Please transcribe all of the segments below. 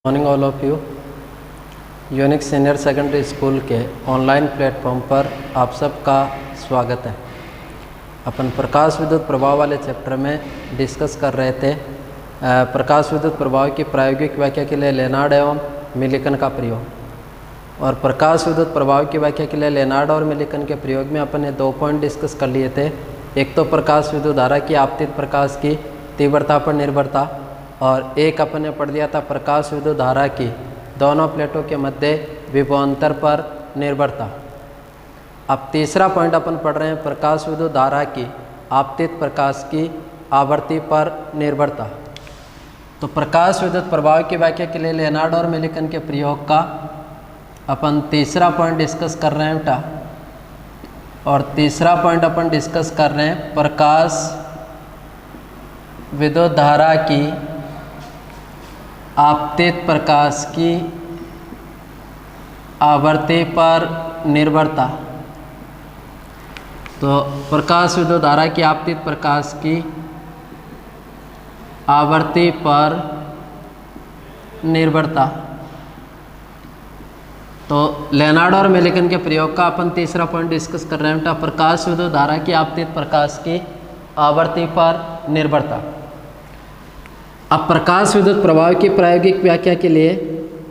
Morning all of you. Unique senior secondary school के online platform पर आप सबका स्वागत है। अपन प्रकाश विद्युत प्रभाव वाले चैप्टर में डिस्कस कर रहे थे प्रकाश विद्युत प्रभाव की प्रायोगिक व्याख्या के लिए लेनार्ड एवं मिलिकन का प्रयोग। और प्रकाश विद्युत प्रभाव की व्याख्या के लिए लेनार्ड और मिलिकन के प्रयोग में अपन ने 2 पॉइंट डिस्कस कर लिए थे। एक तो प्रकाश विद्युत धारा की आपतित प्रकाश की तीव्रता पर निर्भरता, और एक अपन ने पढ़ लिया था प्रकाश विद्युत धारा की दोनों प्लेटों के मध्य विभवांतर पर निर्भरता। अब तीसरा पॉइंट अपन पढ़ रहे हैं प्रकाश विद्युत धारा की आपतित प्रकाश की आवृत्ति पर निर्भरता। तो प्रकाश विद्युत प्रभाव की व्याख्या के लिए लेनार्ड और मिलिकन के प्रयोग का अपन तीसरा पॉइंट डिस्कस कर रहे हैं बेटा। और तीसरा पॉइंट अपन डिस्कस कर रहे हैं प्रकाश विद्युत धारा की आपतित प्रकाश की आवृत्ति पर निर्भरता। तो प्रकाश विद्युत धारा की आपतित प्रकाश की आवृत्ति पर निर्भरता। तो लेनार्ड और मिलिकन के प्रयोग का अपन तीसरा पॉइंट डिस्कस कर रहे हैं प्रकाश विद्युत धारा की आपतित प्रकाश की आवृत्ति पर निर्भरता। अब प्रकाश विद्युत प्रभाव की प्रायोगिक व्याख्या के लिए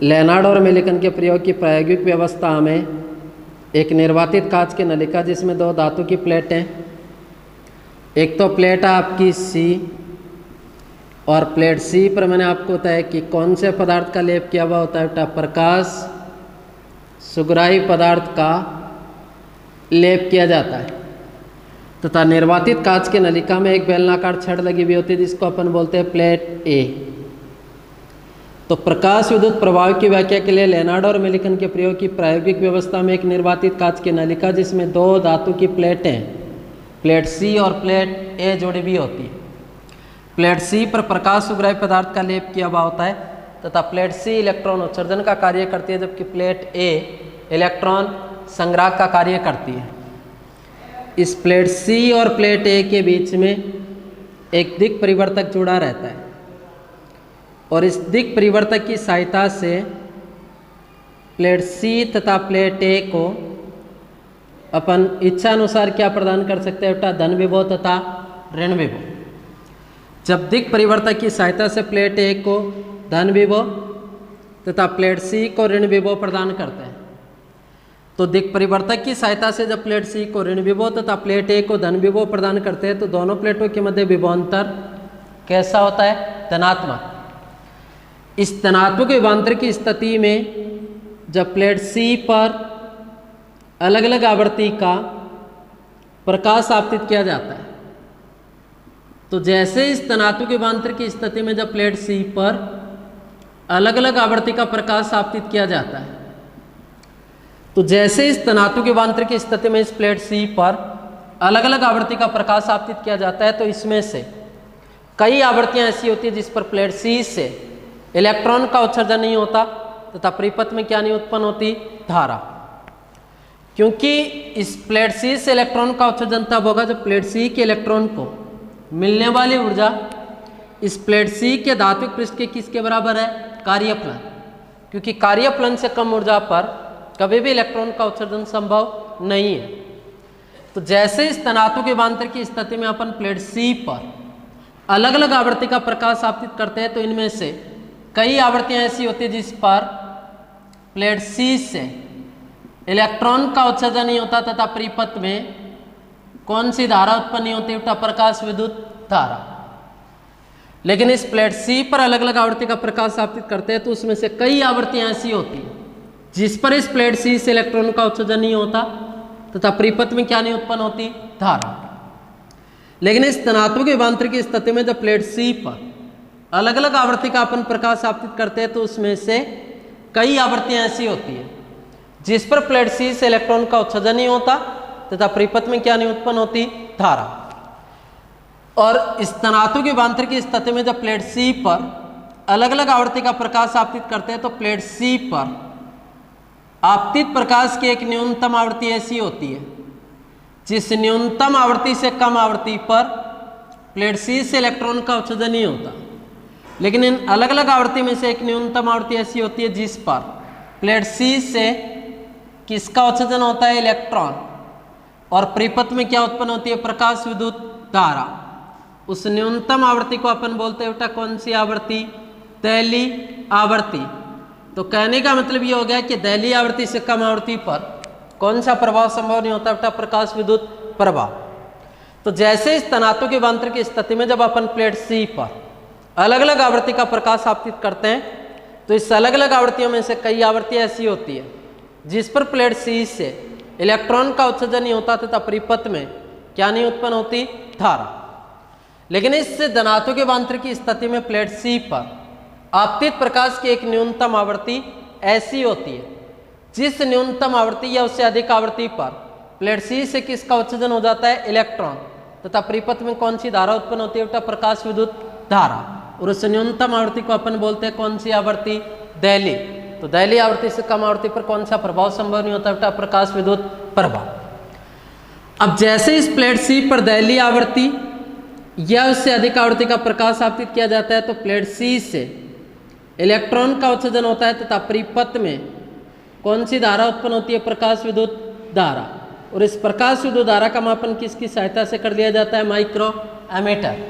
लेनार्ड और मिलिकन के प्रयोग की प्रायोगिक व्यवस्था में एक निर्वातित कांच की नलिका जिसमें 2 धातु की प्लेटें, एक तो प्लेट है आपकी सी, और प्लेट सी पर मैंने आपको बताया कि कौन से पदार्थ का लेप किया हुआ होता है, प्रकाश सुग्राही पदार्थ का लेप किया जाता है। तथा निर्वातित कांच के नलिका में एक बेलनाकार छड़ लगी हुई होती है जिसको अपन बोलते हैं प्लेट ए। तो प्रकाश विद्युत प्रभाव की व्याख्या के लिए लेनार्ड और मिलिकन के प्रयोग की प्रायोगिक व्यवस्था में एक निर्वातित कांच की नलिका जिसमें 2 धातु की प्लेटें, प्लेट सी और प्लेट ए जोड़ी हुई होती है। प्लेट सी पर प्रकाश सुग्राही पदार्थ का लेप किया हुआ होता है तथा प्लेट सी इलेक्ट्रॉन उत्सर्जन का कार्य करती है, जबकि प्लेट ए इलेक्ट्रॉन संग्राहक का कार्य करती है। इस प्लेट सी और प्लेट ए के बीच में एक दिक् परिवर्तक जुड़ा रहता है, और इस दिक् परिवर्तक की सहायता से प्लेट सी तथा प्लेट ए को अपन इच्छा अनुसार क्या प्रदान कर सकते हैं बेटा, धन विभव तथा ऋण विभव। जब दिक् परिवर्तक की सहायता से प्लेट ए को धन विभव तथा प्लेट सी को ऋण विभव प्रदान करते हैं, तो दिक् परिवर्तक की सहायता से जब प्लेट सी को ऋण विभव तथा प्लेट ए को धन विभव प्रदान करते हैं तो दोनों प्लेटों के मध्य विभवांतर कैसा होता है, धनात्मक। इस धनात्मक विभवांतर की स्थिति में जब प्लेट सी पर अलग अलग आवृत्ति का प्रकाश आपतित किया जाता है, तो जैसे इस धनात्मक विभवांतर की स्थिति में जब प्लेट सी पर अलग अलग आवृत्ति का प्रकाश आपतित किया जाता है, तो जैसे इस धनात्मक विभवांतर की स्थिति में इस प्लेट सी पर अलग अलग आवृत्ति का प्रकाश आपतित किया जाता है, तो इसमें से कई आवृत्तियां ऐसी होती है जिस पर प्लेट सी से इलेक्ट्रॉन का उत्सर्जन नहीं होता तथा परिपथ में क्या नहीं उत्पन्न होती, धारा। क्योंकि इस प्लेट सी से इलेक्ट्रॉन का उत्सर्जन तब होगा जब प्लेट सी के इलेक्ट्रॉन को मिलने वाली ऊर्जा इस प्लेट सी के धात्विक पृष्ठ के किसके बराबर है, कार्यफलन। क्योंकि कार्यफलन से कम ऊर्जा पर कभी भी इलेक्ट्रॉन का उत्सर्जन संभव नहीं है। तो जैसे इस धनात्मक विभवांतर की स्थिति में अपन प्लेट सी पर अलग अलग आवृत्ति का प्रकाश आपतित करते हैं, तो इनमें से कई आवृत्तियां ऐसी होती है जिस पर प्लेट सी से इलेक्ट्रॉन का उत्सर्जन नहीं होता तथा परिपथ में कौन सी धारा उत्पन्न नहीं होती, प्रकाश विद्युत धारा। लेकिन इस प्लेट सी पर अलग अलग आवृत्ति का प्रकाश आपतित करते हैं, तो उसमें से कई आवृत्तियां ऐसी होती हैं जिस पर इस प्लेट सी से इलेक्ट्रॉन का उत्सर्जन नहीं होता तथा परिपथ में क्या नहीं उत्पन्न होती, धारा। लेकिन इस धनात्मक विभवांतर की स्थिति में जब प्लेट सी पर अलग अलग आवृत्ति का अपन प्रकाश आपतित करते हैं, तो उसमें से कई आवृत्तियां ऐसी होती है जिस पर प्लेट सी से इलेक्ट्रॉन का उत्सर्जन नहीं होता तथा परिपथ में क्या नहीं उत्पन्न होती, धारा। और इस धनात्मक विभवांतर की स्थिति में जब प्लेट सी पर अलग अलग आवृत्ति का प्रकाश आपतित करते हैं, तो प्लेट सी पर आपतित प्रकाश की एक न्यूनतम आवृत्ति ऐसी होती है जिस न्यूनतम आवृत्ति से कम आवृत्ति पर प्लेट सी से इलेक्ट्रॉन का उत्सर्जन नहीं होता। लेकिन इन अलग अलग आवृत्ति में से एक न्यूनतम आवृत्ति ऐसी होती है जिस पर प्लेट सी से किसका उत्सर्जन होता है, इलेक्ट्रॉन, और परिपथ में क्या उत्पन्न होती है, प्रकाश विद्युत धारा। उस न्यूनतम आवृत्ति को अपन बोलते हैं बेटा कौन सी आवृत्ति, दैली आवृत्ति। तो कहने का मतलब ये हो गया कि दैली आवृत्ति से कम आवृत्ति पर कौन सा प्रभाव संभव नहीं होता बेटा, प्रकाश विद्युत प्रभाव। तो जैसे इस धनात्मक विभवांतर की स्थिति में जब अपन प्लेट सी पर अलग अलग आवृत्ति का प्रकाश आपतित करते हैं तो इस अलग अलग आवृत्तियों में से कई आवृत्तियां ऐसी होती है जिस पर प्लेट सी से इलेक्ट्रॉन का उत्सर्जन नहीं होता तथा परिपथ में क्या नहीं उत्पन्न होती, धारा। लेकिन इस धनात्मक विभवांतर की स्थिति में प्लेट सी पर आपतित प्रकाश की एक न्यूनतम आवृत्ति ऐसी होती है जिस न्यूनतम आवृत्ति या उससे अधिक आवृत्ति पर प्लेट सी से किसका उत्सर्जन हो जाता है, इलेक्ट्रॉन, तथा परिपथ में कौन सी धारा उत्पन्न होती है बेटा, प्रकाश विद्युत धारा। और उस न्यूनतम आवृत्ति को अपन बोलते हैं कौन सी आवृत्ति, दैली। तो दैली आवृत्ति से कम आवृत्ति पर कौन सा प्रभाव संभव नहीं होता बेटा, प्रकाश विद्युत प्रभाव। अब जैसे इस प्लेट सी पर दैली आवृत्ति या उससे अधिक आवृत्ति का प्रकाश आपतित किया जाता है तो प्लेट सी से इलेक्ट्रॉन का उत्सर्जन होता है तथा परिपथ में कौन सी धारा उत्पन्न होती है, प्रकाश विद्युत धारा। और इस प्रकाश विद्युत धारा का मापन किसकी सहायता से कर दिया जाता है, माइक्रो एमीटर।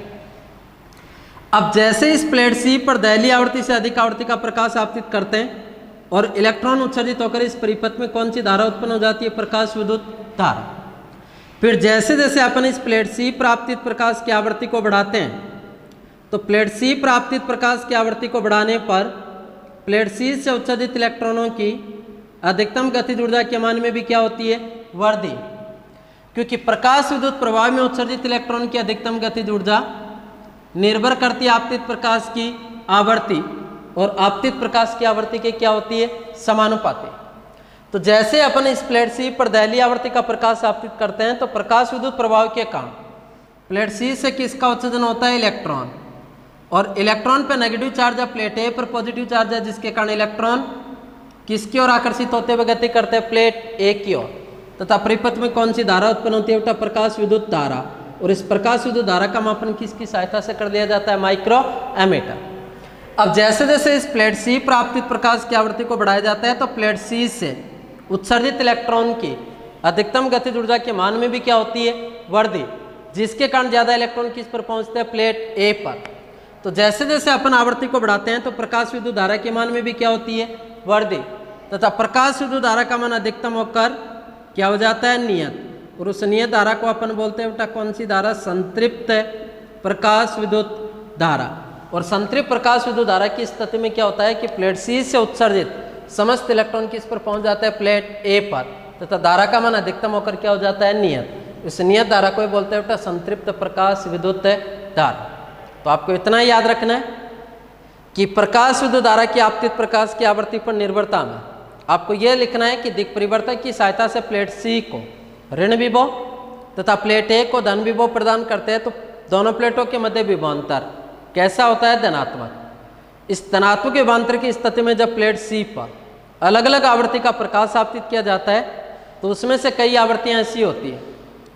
अब जैसे इस प्लेट सी पर दैली आवृत्ति से अधिक आवृत्ति का प्रकाश आपतित करते हैं और इलेक्ट्रॉन उत्सर्जित होकर इस परिपथ में कौन सी धारा उत्पन्न हो जाती है, प्रकाश विद्युत धारा। फिर जैसे जैसे अपन इस प्लेट सी पर आपतित प्रकाश की आवृत्ति को बढ़ाते हैं तो प्लेट सी पर आपतित प्रकाश की आवृत्ति को बढ़ाने पर प्लेट सी से उत्सर्जित इलेक्ट्रॉनों की अधिकतम गतिज ऊर्जा के मान में भी क्या होती है, वृद्धि। क्योंकि प्रकाश विद्युत प्रभाव में उत्सर्जित इलेक्ट्रॉन की अधिकतम गतिज ऊर्जा निर्भर करती है आपतित प्रकाश की आवृत्ति और आपतित प्रकाश की आवृत्ति के क्या होती है, समानुपाती। तो जैसे अपन इस प्लेट सी पर दैली आवृत्ति का प्रकाश आपतित करते हैं तो प्रकाश विद्युत प्रभाव के कारण प्लेट सी से किसका उत्सर्जन होता है, इलेक्ट्रॉन, और इलेक्ट्रॉन पर नेगेटिव चार्ज है, प्लेट ए पर पॉजिटिव चार्ज है, जिसके कारण इलेक्ट्रॉन किसकी ओर आकर्षित होते हुए गति करते हैं, प्लेट ए की ओर, तथा परिपथ में कौन सी धारा उत्पन्न होती है बेटा, प्रकाश विद्युत धारा। और इस प्रकाश विद्युत धारा का मापन किसकी सहायता से कर दिया जाता है, माइक्रो एमीटर। अब जैसे जैसे इस प्लेट सी पर आपतित प्रकाश की आवृत्ति को बढ़ाया जाता है तो प्लेट सी से उत्सर्जित इलेक्ट्रॉन की अधिकतम गतिज ऊर्जा के मान में भी क्या होती है, वृद्धि, जिसके कारण ज्यादा इलेक्ट्रॉन किस पर पहुंचते हैं, प्लेट ए पर। तो जैसे जैसे अपन आवृत्ति को बढ़ाते हैं तो प्रकाश विद्युत धारा के मान में भी क्या होती है, वृद्धि, तथा प्रकाश विद्युत धारा का मान अधिकतम होकर क्या हो जाता है, नियत। और उस नियत धारा को अपन बोलते हैं बेटा कौन सी धारा, संतृप्त प्रकाश विद्युत धारा। और संतृप्त प्रकाश विद्युत धारा की स्थिति में क्या होता है कि प्लेट सी से उत्सर्जित समस्त इलेक्ट्रॉन किस पर पहुंच जाता है, प्लेट ए पर, तथा धारा का मान अधिकतम होकर क्या हो जाता है, नियत। इस नियत धारा को बोलते हैं बेटा संतृप्त प्रकाश विद्युत धारा। तो आपको इतना ही याद रखना है कि प्रकाश विद्युत धारा की आपतित प्रकाश की आवृत्ति पर निर्भरता में आपको यह लिखना है कि दिक् परिवर्तक की सहायता से प्लेट सी को ऋण विभव तथा प्लेट ए को धन विभव प्रदान करते हैं तो दोनों प्लेटों के मध्य विभवांतर कैसा होता है, धनात्मक। इस धनात्मक विभवांतर की स्थिति में जब प्लेट सी पर अलग अलग आवृत्ति का प्रकाश आपतित किया जाता है तो उसमें से कई आवृत्तियां ऐसी होती है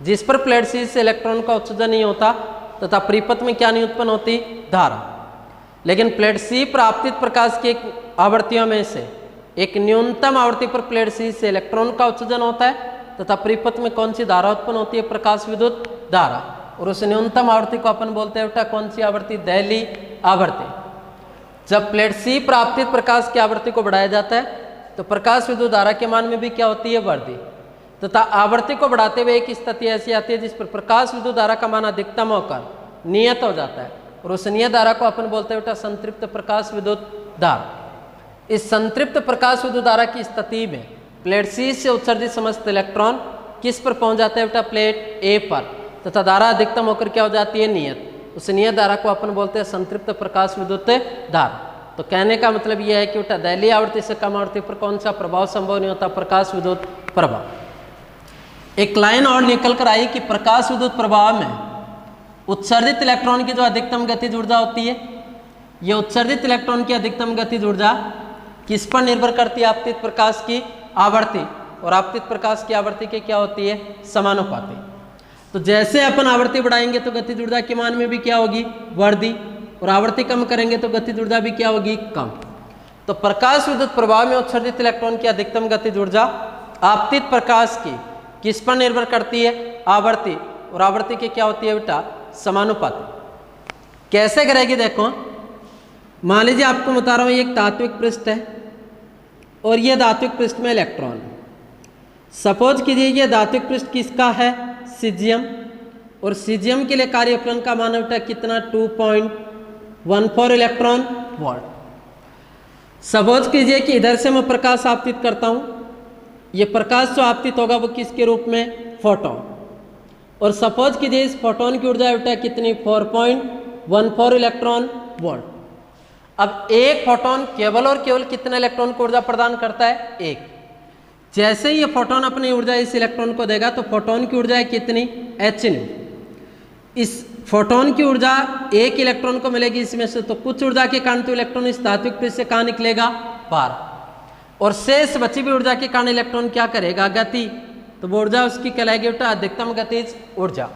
जिस पर प्लेट सी से इलेक्ट्रॉन का उत्सर्जन नहीं होता तथा परिपथ में क्या नहीं उत्पन्न होती, धारा। लेकिन प्लेट सी पर आपतित प्रकाश की एक आवृत्तियों में से एक न्यूनतम आवृत्ति पर प्लेट सी से इलेक्ट्रॉन का उत्सर्जन होता है तथा परिपथ में कौन सी धारा उत्पन्न होती है, प्रकाश विद्युत धारा। और उस न्यूनतम आवृत्ति को अपन बोलते हैं बेटा कौन सी आवृत्ति, दैली आवृत्ति। जब प्लेट सी पर आपतित प्रकाश की आवृत्ति को बढ़ाया जाता है तो प्रकाश विद्युत धारा के मान में भी क्या होती है, वृद्धि, तथा आवृत्ति को बढ़ाते हुए एक स्थिति ऐसी आती है जिस पर प्रकाश विद्युत धारा का मान अधिकतम होकर नियत हो जाता है। और उस नियत धारा को अपन बोलते हैं बेटा संतृप्त प्रकाश विद्युत धारा। इस संतृप्त प्रकाश विद्युत धारा की स्थिति में प्लेट सी से उत्सर्जित समस्त इलेक्ट्रॉन किस पर पहुंच जाते हैं बेटा, प्लेट ए पर, तथा धारा अधिकतम होकर क्या हो जाती है, नियत। उस नियत धारा को अपन बोलते हैं संतृप्त प्रकाश विद्युत धारा। तो कहने का मतलब यह है कि बेटा दैली आवृत्ति से कम आवृत्ति पर कौन सा प्रभाव संभव नहीं होता, प्रकाश विद्युत प्रभाव। एक लाइन और निकल कर आई कि प्रकाश विद्युत प्रभाव में उत्सर्जित इलेक्ट्रॉन की जो अधिकतम गतिज ऊर्जा होती है, यह उत्सर्जित इलेक्ट्रॉन की अधिकतम गतिज ऊर्जा किस पर निर्भर करती है, आपतित प्रकाश की आवृत्ति, और आपतित प्रकाश की आवृत्ति के क्या होती है, समानुपाती। तो जैसे अपन आवृत्ति बढ़ाएंगे तो गतिज ऊर्जा के मान में भी क्या होगी, वृद्धि, और आवृत्ति कम करेंगे तो गतिज ऊर्जा भी क्या होगी, कम। तो प्रकाश विद्युत प्रभाव में उत्सर्जित इलेक्ट्रॉन की अधिकतम गतिज ऊर्जा आपतित प्रकाश की किस पर निर्भर करती है, आवर्ती, और आवृत्ति की क्या होती है बेटा, समानुपाती। कैसे करेगी देखो, मान लीजिए आपको बता रहा हूं एक धात्विक पृष्ठ है और यह धात्विक पृष्ठ में इलेक्ट्रॉन। सपोज कीजिए ये धात्विक पृष्ठ किसका है, सीजियम, और सीजियम के लिए कार्यफलन का मान बेटा कितना, 2.14 इलेक्ट्रॉन वोल्ट। सपोज कीजिए कि इधर से मैं प्रकाश आपतित करता हूं, ये प्रकाश जो आपतित होगा वो किसके रूप में, फोटोन। और सपोज कीजिए इस फोटोन की ऊर्जा बेटा कितनी, 4.14 इलेक्ट्रॉन वोल्ट। अब एक फोटोन केवल और केवल कितने इलेक्ट्रॉन को ऊर्जा प्रदान करता है, एक। जैसे ही ये फोटोन अपनी ऊर्जा इस इलेक्ट्रॉन को देगा तो फोटोन की ऊर्जा है कितनी, h। इस फोटोन की ऊर्जा एक इलेक्ट्रॉन को मिलेगी इसमें से, तो कुछ ऊर्जा के कारण तो इलेक्ट्रॉन इस धात्विक पृष्ठ से कहाँ निकलेगा, बाहर, और शेष बची हुई ऊर्जा के कारण इलेक्ट्रॉन क्या करेगा, गति। तो वो ऊर्जा उसकी कहलाएगी बेटा अधिकतम गतिज ऊर्जा।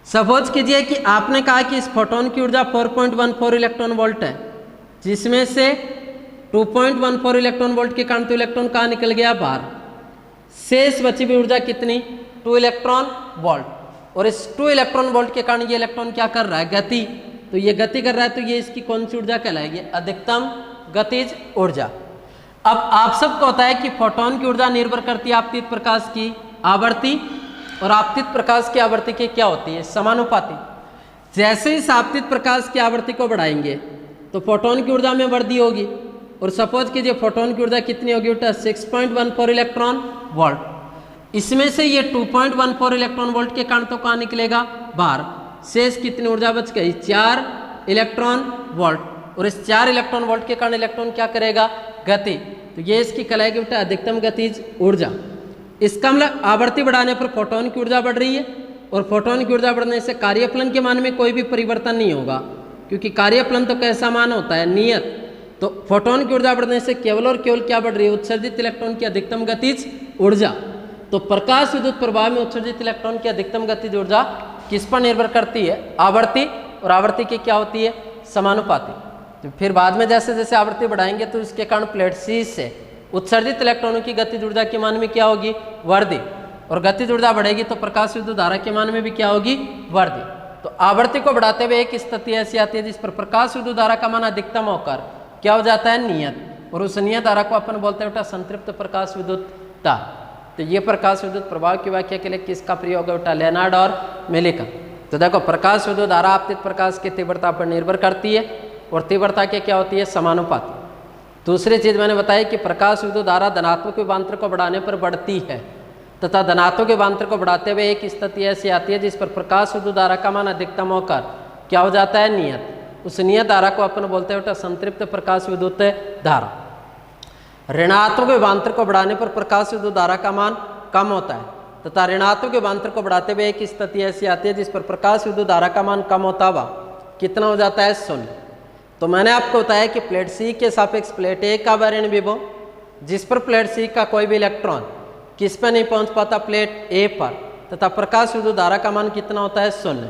सपोज कीजिए कि आपने कहा कि इस फोटोन की ऊर्जा 4.14 इलेक्ट्रॉन वोल्ट है, जिसमें से 2.14 इलेक्ट्रॉन वोल्ट के कारण तो इलेक्ट्रॉन कहाँ निकल गया, बाहर। शेष बची हुई ऊर्जा कितनी, 2 इलेक्ट्रॉन वोल्ट, और इस 2 इलेक्ट्रॉन वोल्ट के कारण ये इलेक्ट्रॉन क्या कर रहा है, गति। तो ये गति कर रहा है, तो ये इसकी कौन सी ऊर्जा कहलाएगी, अधिकतम गतिज ऊर्जा। अब आप सबको होता है कि फोटोन की ऊर्जा निर्भर करती है आपतित प्रकाश की आवृत्ति, और आपतित प्रकाश की आवृत्ति की क्या होती है, समानुपाती। जैसे ही आपतित प्रकाश की आवृत्ति को बढ़ाएंगे तो फोटोन की ऊर्जा में वृद्धि होगी, और सपोज कीजिए फोटोन की ऊर्जा कितनी होगी बेटा, 6.14 इलेक्ट्रॉन वोल्ट। इसमें से ये 2.14 इलेक्ट्रॉन वोल्ट के कारण तो कहाँ निकलेगा, बाहर। शेष कितनी ऊर्जा बच गई, 4 इलेक्ट्रॉन वोल्ट, और इस 4 इलेक्ट्रॉन वोल्ट के कारण इलेक्ट्रॉन क्या करेगा, गति। तो ये इसकी कहलाएगी बेटा अधिकतम गतिज ऊर्जा। इसका मतलब आवृत्ति बढ़ाने पर फोटोन की ऊर्जा बढ़ रही है, और फोटोन की ऊर्जा बढ़ने से कार्यफलन के मान में कोई भी परिवर्तन नहीं होगा, क्योंकि कार्यफलन तो कैसा मान होता है, नियत। तो फोटोन की ऊर्जा बढ़ने से केवल और केवल क्या बढ़ रही है, उत्सर्जित इलेक्ट्रॉन की अधिकतम गतिज ऊर्जा। तो प्रकाश विद्युत प्रभाव में उत्सर्जित इलेक्ट्रॉन की अधिकतम गतिज ऊर्जा किस पर निर्भर करती है, आवर्ती, और आवर्ती की क्या होती है, समानुपाती। तो फिर बाद में जैसे जैसे आवृत्ति बढ़ाएंगे तो इसके कारण प्लेट सी से उत्सर्जित इलेक्ट्रॉनों की गतिज ऊर्जा के मान में क्या होगी, वृद्धि, और गतिज ऊर्जा बढ़ेगी तो प्रकाश विद्युत धारा के मान में भी क्या होगी, वृद्धि। तो आवृत्ति को बढ़ाते हुए एक स्थिति ऐसी आती है जिस पर प्रकाश विद्युत धारा का मान अधिकतम होकर क्या हो जाता है, नियत, और उस नियत धारा को अपन बोलते हैं बेटा संतृप्त प्रकाश विद्युतता। तो ये प्रकाश विद्युत प्रभाव की व्याख्या के लिए किसका प्रयोग है बेटा, लेनार्ड और मेलिकन। तो देखो प्रकाश विद्युत धारा आपतित प्रकाश की तीव्रता पर निर्भर करती है, और तीव्रता के क्या होती है, समानुपाती। दूसरी चीज मैंने बताई कि प्रकाश विद्युत धारा धनात्मक विभवांतर को बढ़ाने पर बढ़ती है, तथा धनात्मक विभवांतर को बढ़ाते हुए एक स्थिति ऐसी आती है जिस पर प्रकाश विद्युत धारा का मान अधिकतम होकर क्या हो जाता है, नियत। उस नियत धारा को अपन बोलते हैं बेटा संतृप्त प्रकाश विद्युत धारा। ऋणात्मक विभवांतर को बढ़ाने पर प्रकाश विद्युत धारा का मान कम होता है, तथा ऋणात्मक विभवांतर को बढ़ाते हुए एक स्थिति ऐसी आती है जिस पर प्रकाश विद्युत धारा का मान कम होता हुआ कितना हो जाता है, 0। तो मैंने आपको बताया कि प्लेट सी के सापेक्ष प्लेट ए का ऋण विभव, जिस पर प्लेट सी का कोई भी इलेक्ट्रॉन किस पर नहीं पहुंच पाता, प्लेट ए पर, तथा प्रकाश विद्युत धारा का मान कितना होता है, 0।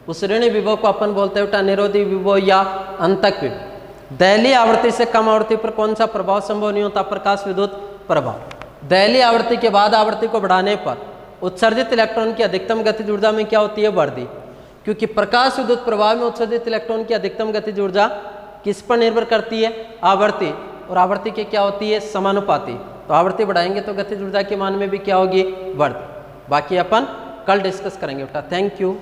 उस ऋण विभव को अपन बोलते हैं बेटा निरोधी विभव या अंतक विभव। दहलीय आवृत्ति से कम आवृत्ति पर कौन सा प्रभाव संभव नहीं होता, प्रकाश विद्युत प्रभाव। दहलीय आवृत्ति के बाद आवृत्ति को बढ़ाने पर उत्सर्जित इलेक्ट्रॉन की अधिकतम गतिज ऊर्जा में क्या होती है, वृद्धि, क्योंकि प्रकाश विद्युत प्रभाव में उत्सर्जित इलेक्ट्रॉन की अधिकतम गतिज ऊर्जा किस पर निर्भर करती है, आवर्ती, और आवर्ती की क्या होती है, समानुपाती। तो आवृत्ति बढ़ाएंगे तो गतिज ऊर्जा के मान में भी क्या होगी, वृद्धि। बाकी अपन कल डिस्कस करेंगे बेटा। Thank you.